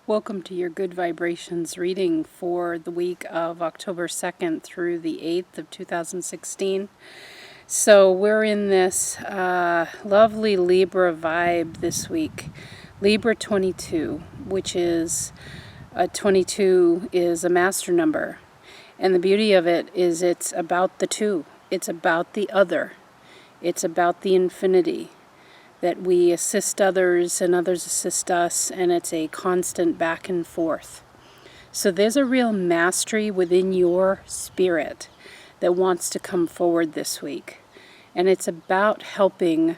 Welcome to your Good Vibrations reading for the week of October 2nd through the 8th of 2016. So we're in this lovely Libra vibe this week. Libra 22, which is 22 is a master number. And the beauty of it is it's about the two. It's about the other. It's about the infinity. That we assist others and others assist us, and it's a constant back and forth. So there's a real mastery within your spirit that wants to come forward this week. And it's about helping,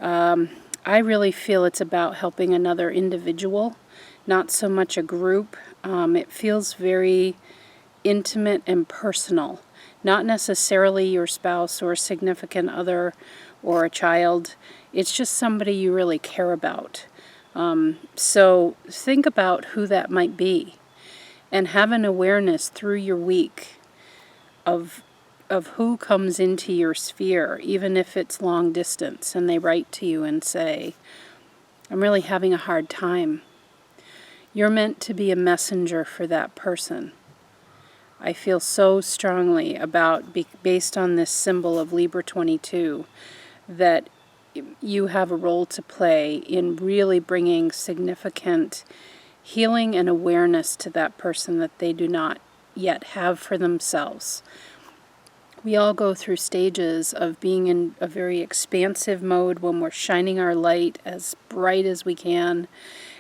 I really feel it's about helping another individual, not so much a group. It feels very intimate and personal, not necessarily your spouse or a significant other or a child. It's just somebody you really care about. So think about who that might be and have an awareness through your week of who comes into your sphere, even if it's long distance, and they write to you and say, I'm really having a hard time. You're meant to be a messenger for that person. I feel so strongly about, based on this symbol of Libra 22, that you have a role to play in really bringing significant healing and awareness to that person that they do not yet have for themselves. We all go through stages of being in a very expansive mode when we're shining our light as bright as we can,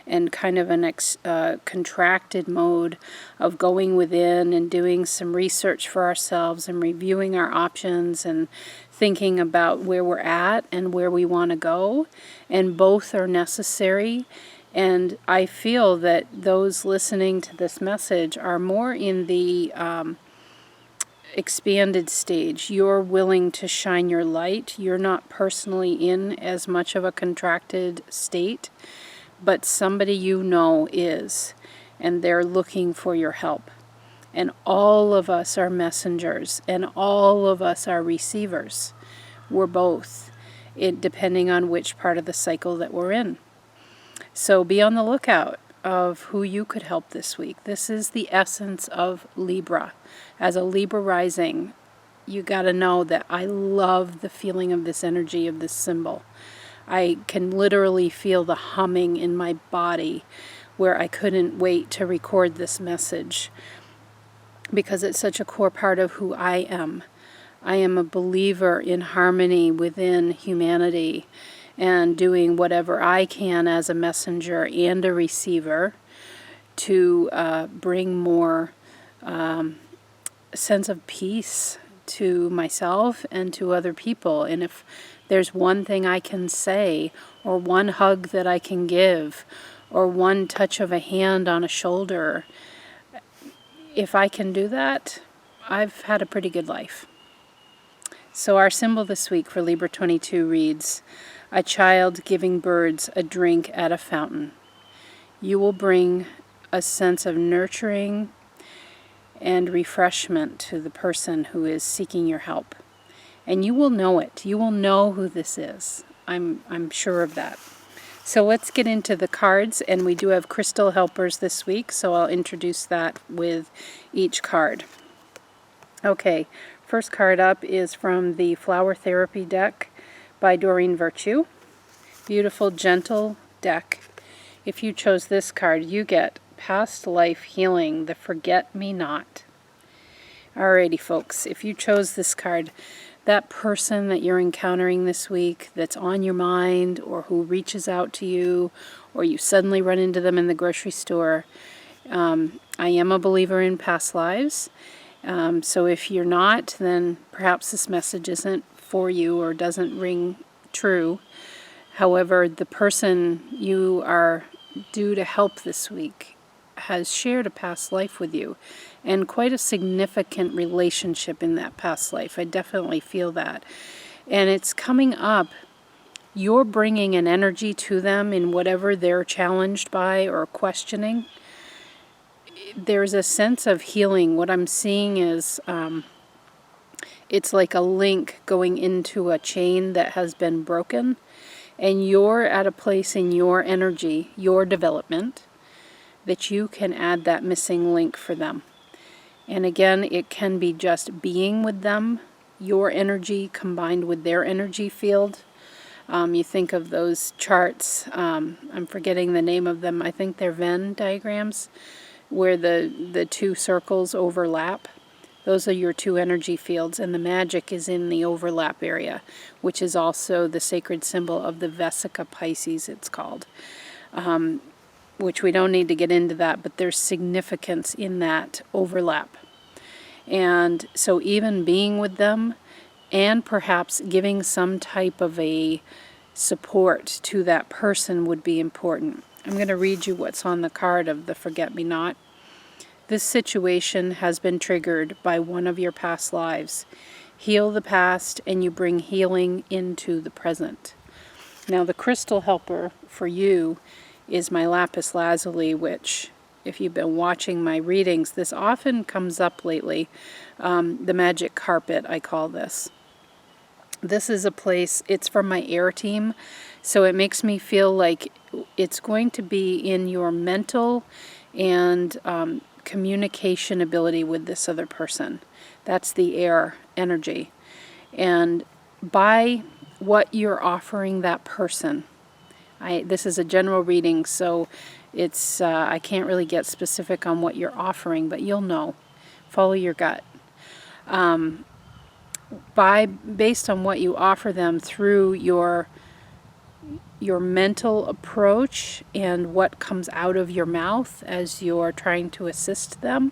and kind of an contracted mode of going within and doing some research for ourselves and reviewing our options and thinking about where we're at and where we want to go. And both are necessary. And I feel that those listening to this message are more in the expanded stage. You're willing to shine your light. You're not personally in as much of a contracted state, but somebody you know is, and they're looking for your help. And all of us are messengers, and all of us are receivers. We're both, depending on which part of the cycle that we're in. So be on the lookout of who you could help this week. This is the essence of Libra. As a Libra rising, you got to know that I love the feeling of this energy of this symbol. I can literally feel the humming in my body where I couldn't wait to record this message because it's such a core part of who I am. I am a believer in harmony within humanity and doing whatever I can as a messenger and a receiver to bring more sense of peace to myself and to other people. And if there's one thing I can say, or one hug that I can give, or one touch of a hand on a shoulder, if I can do that, I've had a pretty good life. So our symbol this week for Libra 22 reads, a child giving birds a drink at a fountain. You will bring a sense of nurturing and refreshment to the person who is seeking your help. And you will know it. You will know who this is. I'm sure of that. So let's get into the cards, and we do have crystal helpers this week, so I'll introduce that with each card. Okay, first card up is from the Flower Therapy deck by Doreen Virtue. Beautiful, gentle deck. If you chose this card, you get Past Life Healing, the Forget-Me-Not. Alrighty, folks, if you chose this card, that person that you're encountering this week that's on your mind, or who reaches out to you, or you suddenly run into them in the grocery store, I am a believer in past lives. So if you're not, then perhaps this message isn't for you or doesn't ring true. However, the person you are due to help this week has shared a past life with you, and quite a significant relationship in that past life. I definitely feel that. And it's coming up. You're bringing an energy to them in whatever they're challenged by or questioning. There's a sense of healing. What I'm seeing is it's like a link going into a chain that has been broken, and you're at a place in your energy, your development, that you can add that missing link for them. And again, it can be just being with them, your energy combined with their energy field. You think of those charts, I'm forgetting the name of them, I think they're Venn diagrams, where the two circles overlap. Those are your two energy fields, and the magic is in the overlap area, which is also the sacred symbol of the Vesica Pisces, it's called. Which we don't need to get into that, but there's significance in that overlap. And so even being with them and perhaps giving some type of a support to that person would be important. I'm going to read you what's on the card of the Forget-Me-Not. This situation has been triggered by one of your past lives. Heal the past and you bring healing into the present. Now the crystal helper for you is my lapis lazuli, which, if you've been watching my readings, this often comes up lately. The magic carpet, I call this. This is a place, it's from my air team, so it makes me feel like it's going to be in your mental and communication ability with this other person. That's the air energy. And by what you're offering that person, this is a general reading, so it's I can't really get specific on what you're offering, but you'll know. Follow your gut. Based on what you offer them through your mental approach and what comes out of your mouth as you're trying to assist them,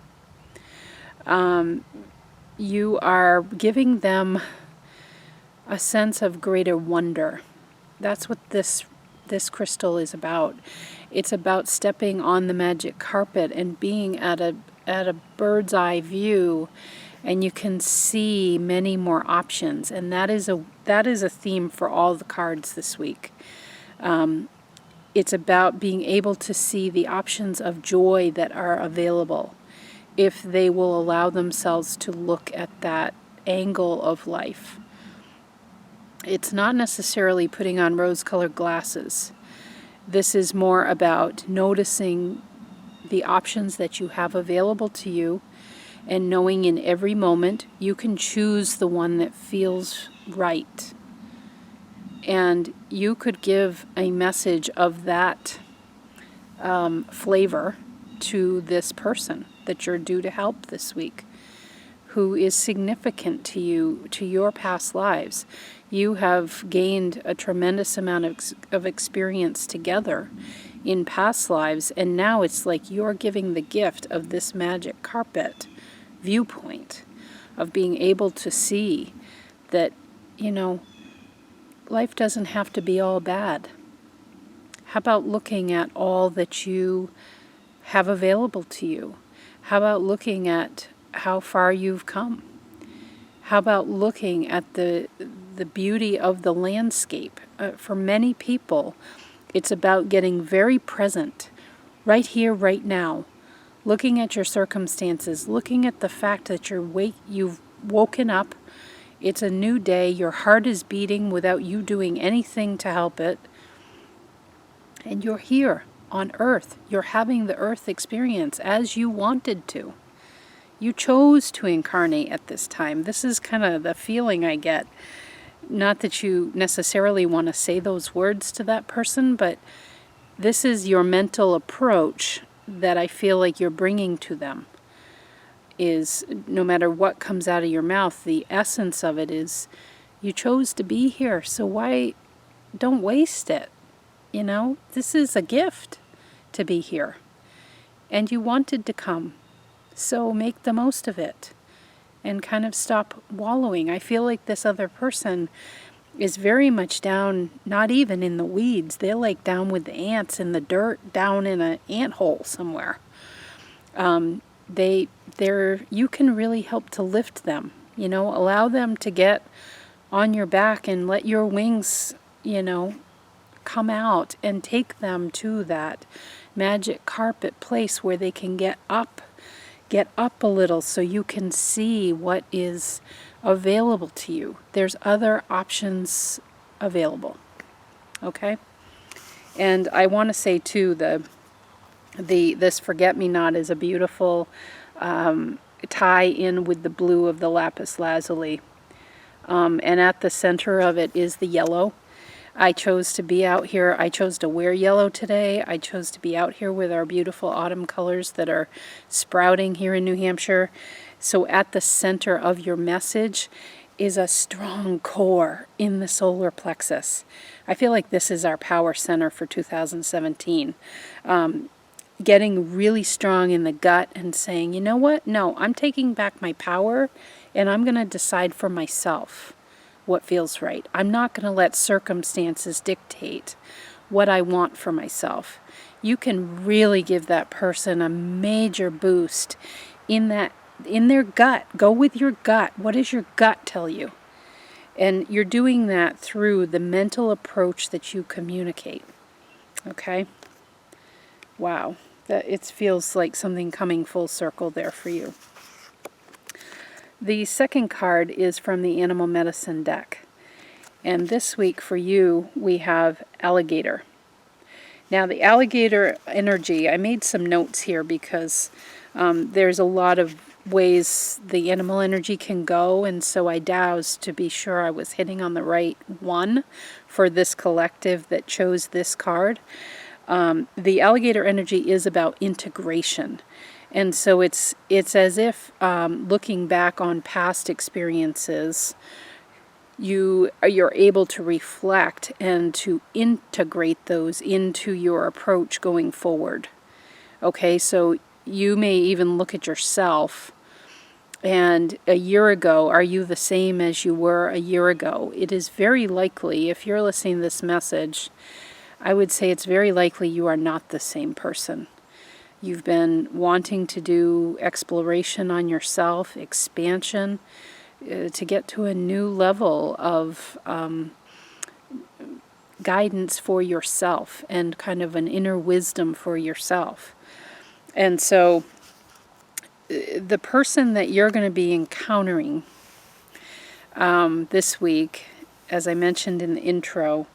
you are giving them a sense of greater wonder. That's what this crystal is about. It's about stepping on the magic carpet and being at a bird's eye view, and you can see many more options. And that is a theme for all the cards this week. It's about being able to see the options of joy that are available if they will allow themselves to look at that angle of life. It's not necessarily putting on rose-colored glasses. This is more about noticing the options that you have available to you and knowing in every moment you can choose the one that feels right. And you could give a message of that flavor to this person that you're due to help this week, who is significant to you, to your past lives. You have gained a tremendous amount of experience together in past lives, and now it's like you're giving the gift of this magic carpet viewpoint of being able to see that, life doesn't have to be all bad. How about looking at all that you have available to you? How about looking at how far you've come? How about looking at the beauty of the landscape? For many people, it's about getting very present, right here, right now, looking at your circumstances, looking at the fact that you've woken up, it's a new day, your heart is beating without you doing anything to help it, and you're here on Earth. You're having the Earth experience as you wanted to. You chose to incarnate at this time. This is kind of the feeling I get. Not that you necessarily want to say those words to that person, but this is your mental approach that I feel like you're bringing to them. Is no matter what comes out of your mouth, the essence of it is you chose to be here, so why don't waste it? This is a gift to be here. And you wanted to come. So make the most of it and kind of stop wallowing. I feel like this other person is very much down, not even in the weeds. They're like down with the ants in the dirt, down in an ant hole somewhere. You can really help to lift them, allow them to get on your back and let your wings, come out and take them to that magic carpet place where they can get up a little so you can see what is available to you. There's other options available. Okay? And I want to say too, This forget-me-not is a beautiful tie in with the blue of the lapis lazuli. And at the center of it is the yellow. I chose to be out here. I chose to wear yellow today. I chose to be out here with our beautiful autumn colors that are sprouting here in New Hampshire. So at the center of your message is a strong core in the solar plexus. I feel like this is our power center for 2017. Getting really strong in the gut and saying, you know what? No, I'm taking back my power and I'm going to decide for myself what feels right. I'm not going to let circumstances dictate what I want for myself. You can really give that person a major boost in their gut. Go with your gut. What does your gut tell you? And you're doing that through the mental approach that you communicate. Okay? Wow. It feels like something coming full circle there for you. The second card is from the Animal Medicine deck. And this week for you, we have alligator. Now the alligator energy, I made some notes here because there's a lot of ways the animal energy can go, and so I dowsed to be sure I was hitting on the right one for this collective that chose this card. The alligator energy is about integration. And so it's as if looking back on past experiences, you're able to reflect and to integrate those into your approach going forward. Okay, so you may even look at yourself and a year ago, are you the same as you were a year ago? It is very likely, if you're listening to this message, I would say it's very likely you are not the same person. You've been wanting to do exploration on yourself, expansion, to get to a new level of guidance for yourself and kind of an inner wisdom for yourself. And so the person that you're going to be encountering this week, as I mentioned in the intro,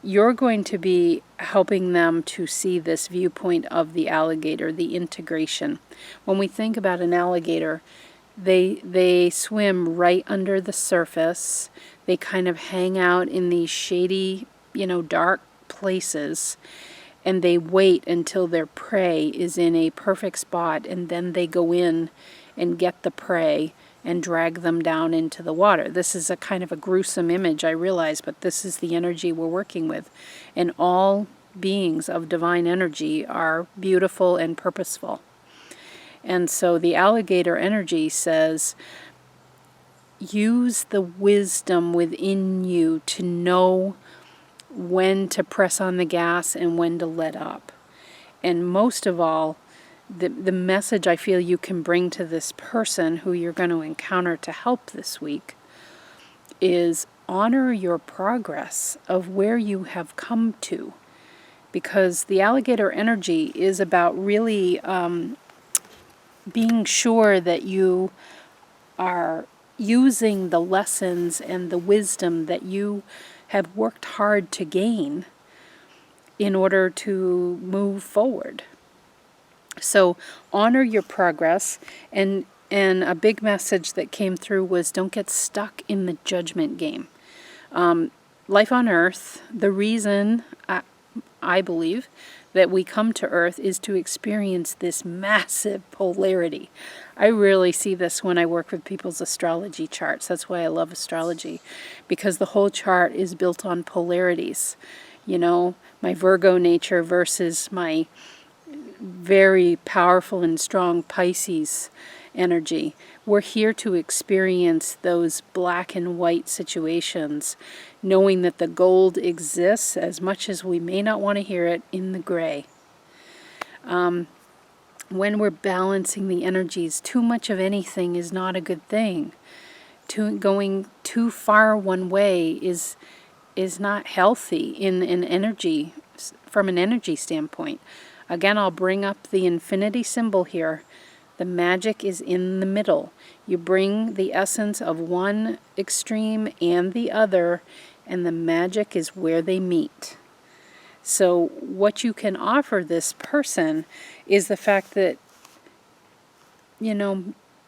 you're going to be helping them to see this viewpoint of the alligator, the integration. When we think about an alligator, they swim right under the surface. They kind of hang out in these shady, dark places, and they wait until their prey is in a perfect spot, and then they go in and get the prey and drag them down into the water. This is a kind of a gruesome image, I realize, but this is the energy we're working with. And all beings of divine energy are beautiful and purposeful. And so the alligator energy says, use the wisdom within you to know when to press on the gas and when to let up. And most of all, the message I feel you can bring to this person who you're going to encounter to help this week is honor your progress of where you have come to. Because the alligator energy is about really being sure that you are using the lessons and the wisdom that you have worked hard to gain in order to move forward. So honor your progress, and a big message that came through was don't get stuck in the judgment game. Life on Earth, the reason I believe that we come to Earth is to experience this massive polarity. I really see this when I work with people's astrology charts. That's why I love astrology, because the whole chart is built on polarities. My Virgo nature versus my very powerful and strong Pisces energy. We're here to experience those black and white situations, knowing that the gold exists as much as we may not want to hear it in the gray. When we're balancing the energies, too much of anything is not a good thing. Going too far one way is not healthy in an energy, from an energy standpoint. Again, I'll bring up the infinity symbol here. The magic is in the middle. You bring the essence of one extreme and the other, and the magic is where they meet. So what you can offer this person is the fact that,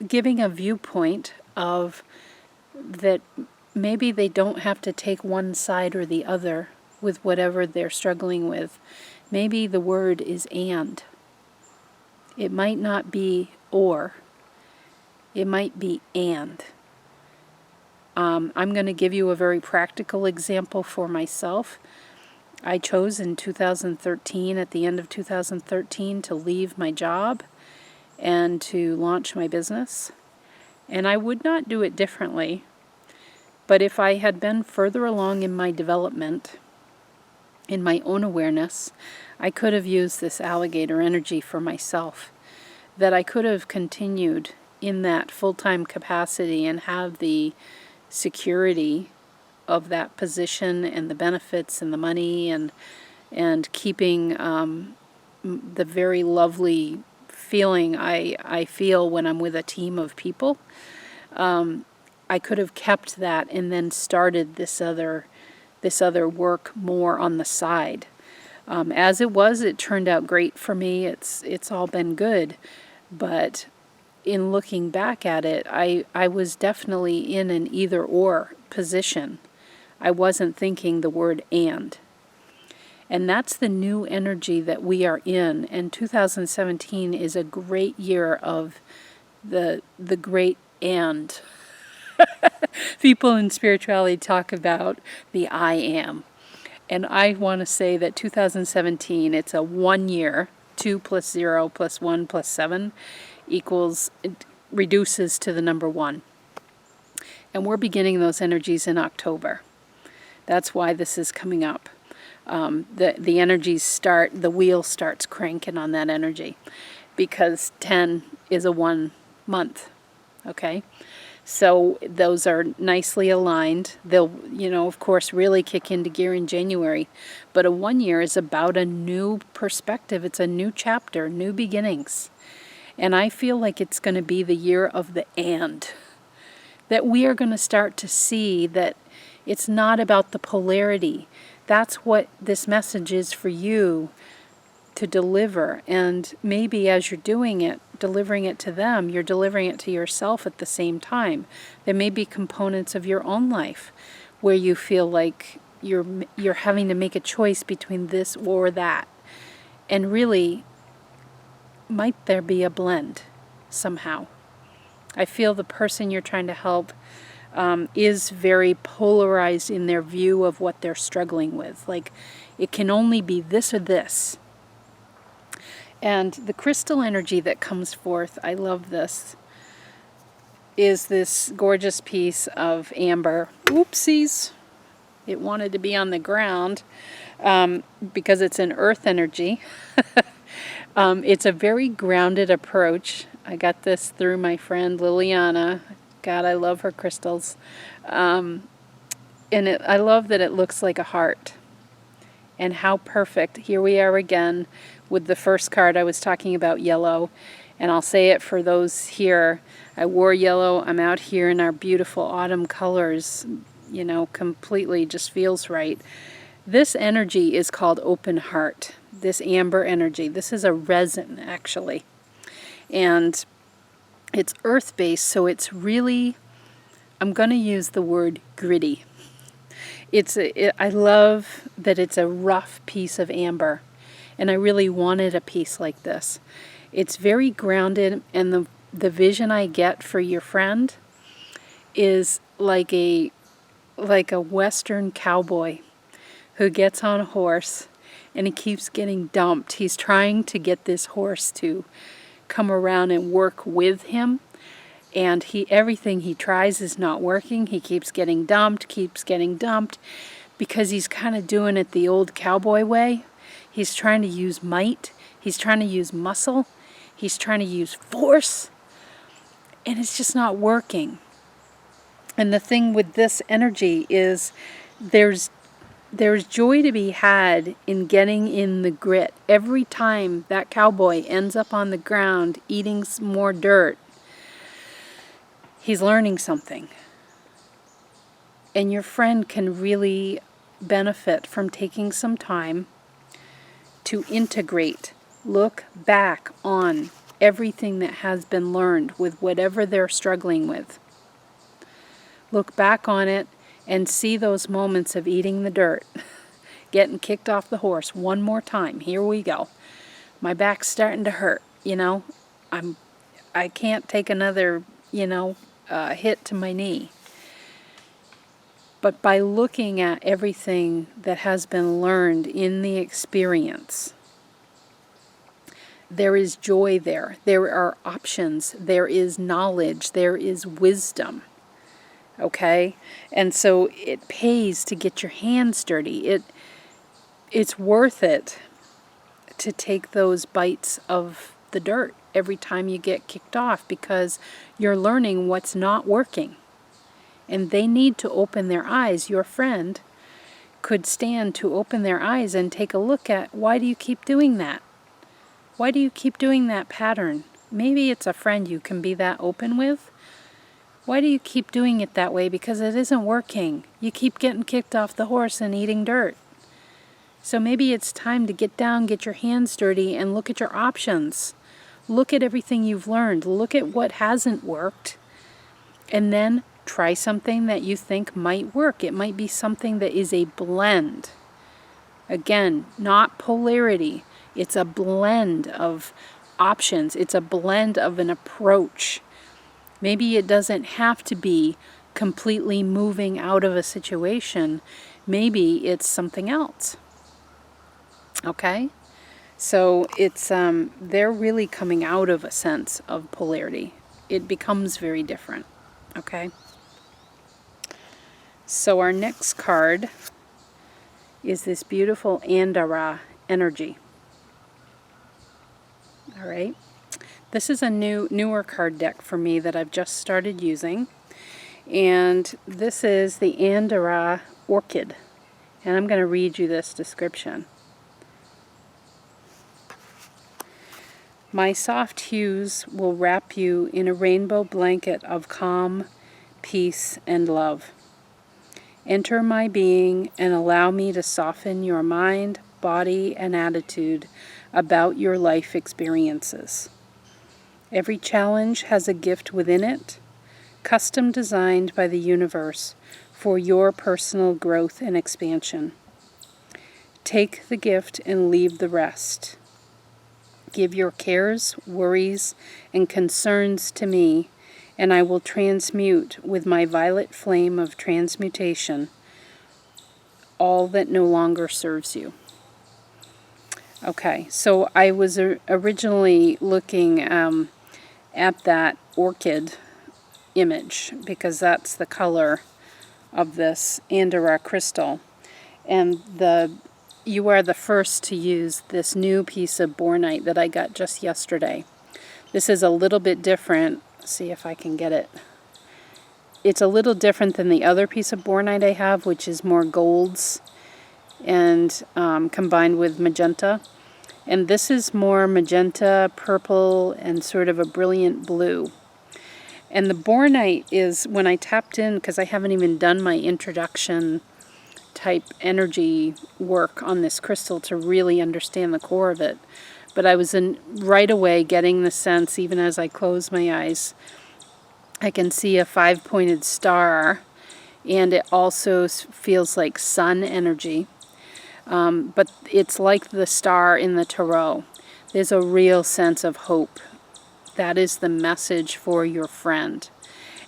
giving a viewpoint of that maybe they don't have to take one side or the other with whatever they're struggling with. Maybe the word is and. It might not be or. It might be and. I'm going to give you a very practical example for myself. I chose in 2013, at the end of 2013, to leave my job and to launch my business. And I would not do it differently. But if I had been further along in my development, in my own awareness, I could have used this alligator energy for myself. That I could have continued in that full-time capacity and have the security of that position and the benefits and the money and keeping the very lovely feeling I feel when I'm with a team of people. I could have kept that and then started this other work more on the side. As it was, it turned out great for me. It's all been good, but in looking back at it, I was definitely in an either-or position. I wasn't thinking the word and. And that's the new energy that we are in. And 2017 is a great year of the great and. People in spirituality talk about the I am. And I want to say that 2017, it's a 1 year, 2 plus 0 plus 1 plus 7 equals, it reduces to the number 1. And we're beginning those energies in October. That's why this is coming up. The energies start, the wheel starts cranking on that energy, because 10 is a 1 month, okay? So those are nicely aligned. They'll, of course, really kick into gear in January. But a 1 year is about a new perspective. It's a new chapter, new beginnings. And I feel like it's going to be the year of the and. That we are going to start to see that it's not about the polarity. That's what this message is for you to deliver. And maybe as you're doing it, delivering it to them, you're delivering it to yourself at the same time. There may be components of your own life where you feel like you're having to make a choice between this or that. And really, might there be a blend somehow? I feel the person you're trying to help is very polarized in their view of what they're struggling with. Like, it can only be this or this. And the crystal energy that comes forth, I love this, is this gorgeous piece of amber. Oopsies. It wanted to be on the ground because it's an earth energy. It's a very grounded approach. I got this through my friend Liliana. God, I love her crystals. And I love that it looks like a heart. And how perfect. Here we are again with the first card. I was talking about yellow. And I'll say it for those here. I wore yellow. I'm out here in our beautiful autumn colors. Completely just feels right. This energy is called open heart. This amber energy. This is a resin, actually. And it's earth-based, so it's really, I'm going to use the word gritty. I love that it's a rough piece of amber, and I really wanted a piece like this. It's very grounded, and the vision I get for your friend is like a Western cowboy who gets on a horse, and he keeps getting dumped. He's trying to get this horse to come around and work with him, and everything he tries is not working. He keeps getting dumped, because he's kind of doing it the old cowboy way. He's trying to use might, he's trying to use muscle, he's trying to use force, and it's just not working. And the thing with this energy is there's joy to be had in getting in the grit. Every time that cowboy ends up on the ground eating some more dirt, he's learning something. And your friend can really benefit from taking some time to integrate. Look back on everything that has been learned with whatever they're struggling with. Look back on it and see those moments of eating the dirt, getting kicked off the horse one more time. Here we go. My back's starting to hurt, you know. I can't take another, hit to my knee. But by looking at everything that has been learned in the experience, there is joy there. There are options. There is knowledge. There is wisdom. Okay? And so it pays to get your hands dirty. It's worth it to take those bites of the dirt every time you get kicked off, because you're learning what's not working. And they need to open their eyes. Your friend could stand to open their eyes and take a look at, why do you keep doing that? Why do you keep doing that pattern? Maybe it's a friend you can be that open with. Why do you keep doing it that way? Because it isn't working. You keep getting kicked off the horse and eating dirt. So maybe it's time to get down, get your hands dirty, and look at your options. Look at everything you've learned. Look at what hasn't worked. And then try something that you think might work. It might be something that is a blend. Again, not polarity. It's a blend of options. It's a blend of an approach. Maybe it doesn't have to be completely moving out of a situation. Maybe it's something else. Okay? So it's they're really coming out of a sense of polarity. It becomes very different. Okay? So our next card is this beautiful Andara energy. All right. This is a newer card deck for me that I've just started using. And this is the Andara Orchid. And I'm going to read you this description. My soft hues will wrap you in a rainbow blanket of calm, peace, and love. Enter my being and allow me to soften your mind, body, and attitude about your life experiences. Every challenge has a gift within it, custom designed by the universe for your personal growth and expansion. Take the gift and leave the rest. Give your cares, worries, and concerns to me, and I will transmute with my violet flame of transmutation all that no longer serves you. Okay, so I was originally looking at that orchid image because that's the color of this Andara crystal. And you are the first to use this new piece of bornite that I got just yesterday. This is a little bit different. Let's see if I can get it. It's a little different than the other piece of bornite I have, which is more golds and combined with magenta. And this is more magenta, purple, and sort of a brilliant blue. And the bornite is, when I tapped in, because I haven't even done my introduction type energy work on this crystal to really understand the core of it. But I was right away getting the sense, even as I close my eyes, I can see a 5-pointed star, and it also feels like sun energy. But it's like the star in the tarot. There's a real sense of hope. That is the message for your friend.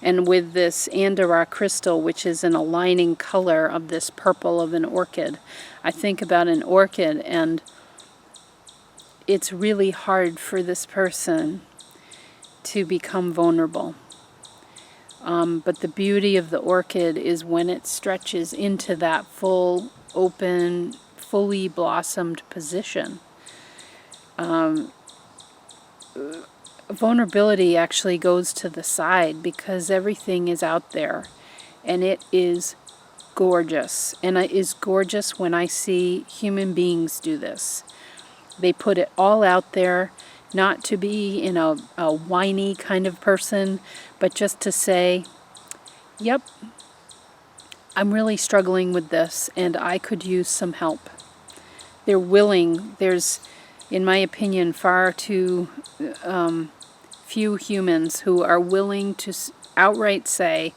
And with this Andara crystal, which is an aligning color of this purple of an orchid, I think about an orchid, and it's really hard for this person to become vulnerable. But the beauty of the orchid is when it stretches into that full, open, fully blossomed position. Vulnerability actually goes to the side because everything is out there, and it is gorgeous. And it is gorgeous when I see human beings do this. They put it all out there, not to be a whiny kind of person, but just to say, yep, I'm really struggling with this and I could use some help. they're willing. There's, in my opinion, far too few humans who are willing to outright say,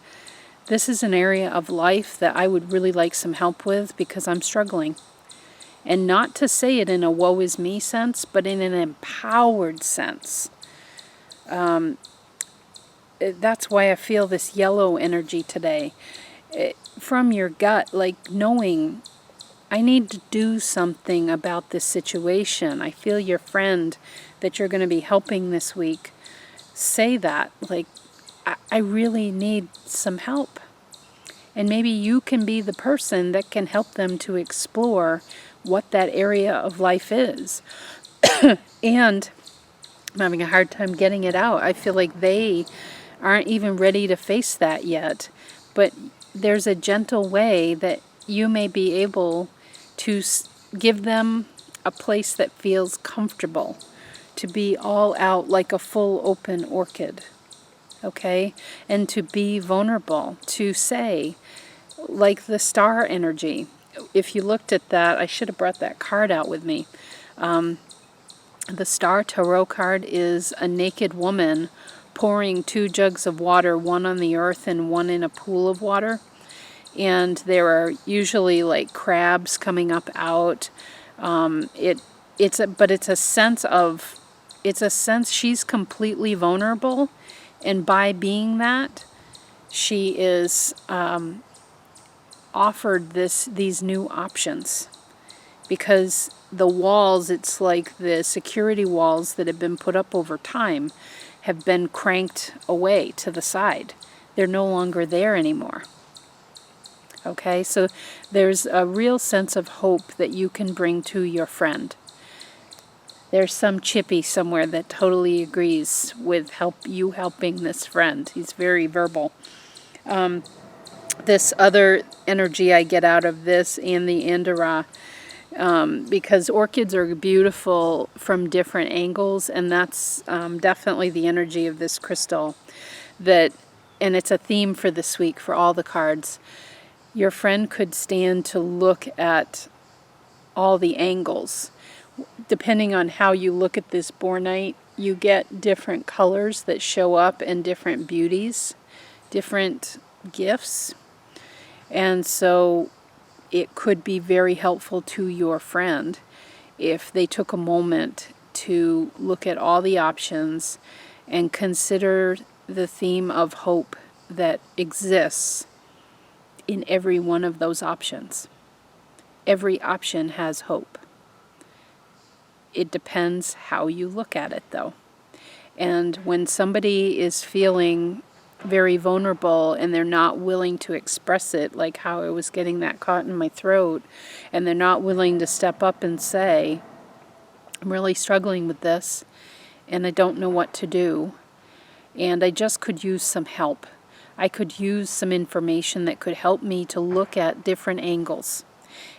this is an area of life that I would really like some help with because I'm struggling. And not to say it in a woe is me sense, but in an empowered sense. That's why I feel this yellow energy today. From your gut, like knowing I need to do something about this situation. I feel your friend that you're going to be helping this week say that, like, I really need some help. And maybe you can be the person that can help them to explore what that area of life is. And I'm having a hard time getting it out. I feel like they aren't even ready to face that yet. But there's a gentle way that you may be able to give them a place that feels comfortable, to be all out like a full open orchid, okay? And to be vulnerable, to say, like the star energy. If you looked at that, I should have brought that card out with me. The Star Tarot card is a naked woman pouring 2 jugs of water, one on the earth and one in a pool of water. And there are usually like crabs coming up out. It's a sense she's completely vulnerable, and by being that, she is offered these new options, because the walls, it's like the security walls that have been put up over time have been cranked away to the side. They're no longer there anymore. Okay, so there's a real sense of hope that you can bring to your friend. There's some chippy somewhere that totally agrees with you helping this friend. He's very verbal. This other energy I get out of this and the Indira, because orchids are beautiful from different angles, and that's definitely the energy of this crystal. And it's a theme for this week for all the cards. Your friend could stand to look at all the angles. Depending on how you look at this bornite, you get different colors that show up and different beauties, different gifts. And so it could be very helpful to your friend if they took a moment to look at all the options and consider the theme of hope that exists in every one of those options. Every option has hope. It depends how you look at it, though. And when somebody is feeling very vulnerable and they're not willing to express it, like how I was getting that caught in my throat, and they're not willing to step up and say, I'm really struggling with this and I don't know what to do, and I just could use some help. I could use some information that could help me to look at different angles.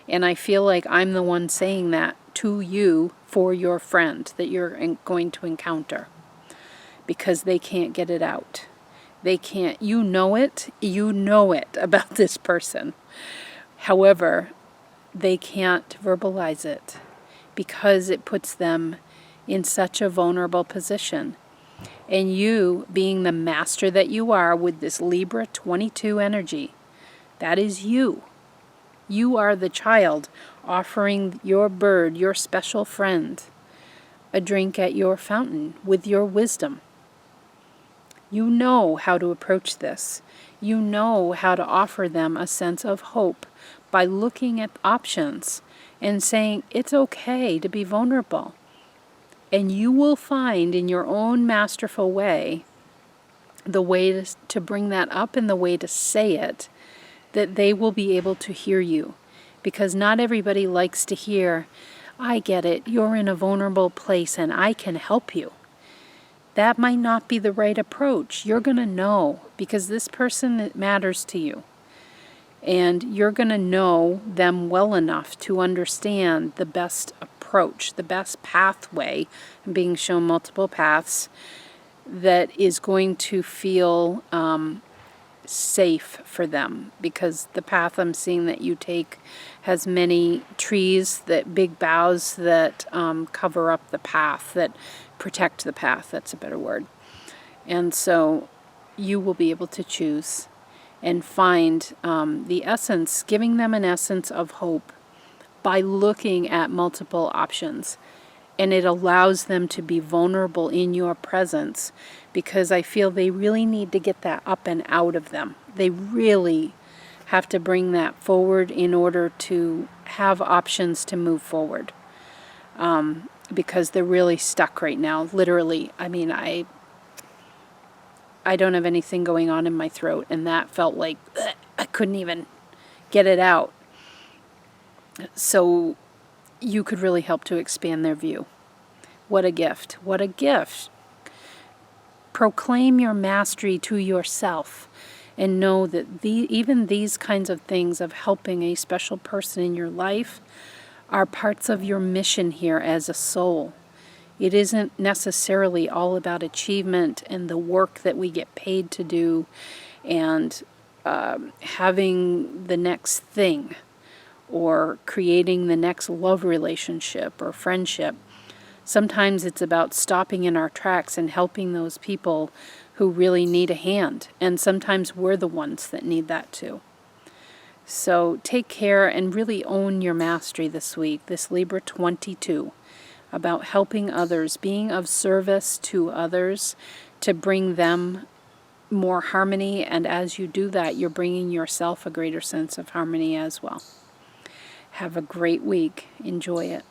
And I feel like I'm the one saying that to you for your friend that you're going to encounter, because they can't get it out. They can't, you know it about this person. However, they can't verbalize it because it puts them in such a vulnerable position. And you, being the master that you are with this Libra 22 energy, that is you. You are the child offering your bird, your special friend, a drink at your fountain with your wisdom. You know how to approach this. You know how to offer them a sense of hope by looking at options and saying it's okay to be vulnerable. And you will find in your own masterful way the way to bring that up and the way to say it, that they will be able to hear you. Because not everybody likes to hear, I get it, you're in a vulnerable place and I can help you. That might not be the right approach. You're going to know, because this person matters to you. And you're going to know them well enough to understand the best approach, the best pathway, being shown multiple paths, that is going to feel safe for them, because the path I'm seeing that you take has many trees, that big boughs that cover up the path, that protect the path. That's a better word. And so you will be able to choose and find the essence, giving them an essence of hope by looking at multiple options. And it allows them to be vulnerable in your presence, because I feel they really need to get that up and out of them. They really have to bring that forward in order to have options to move forward. Because they're really stuck right now, literally. I mean, I don't have anything going on in my throat, and that felt like I couldn't even get it out. So you could really help to expand their view. What a gift. What a gift. Proclaim your mastery to yourself, and know that even these kinds of things of helping a special person in your life are parts of your mission here as a soul. It isn't necessarily all about achievement and the work that we get paid to do and having the next thing or creating the next love relationship or friendship. Sometimes it's about stopping in our tracks and helping those people who really need a hand. And sometimes we're the ones that need that too. So take care and really own your mastery this week, this Libra 22, about helping others, being of service to others to bring them more harmony. And as you do that, you're bringing yourself a greater sense of harmony as well. Have a great week. Enjoy it.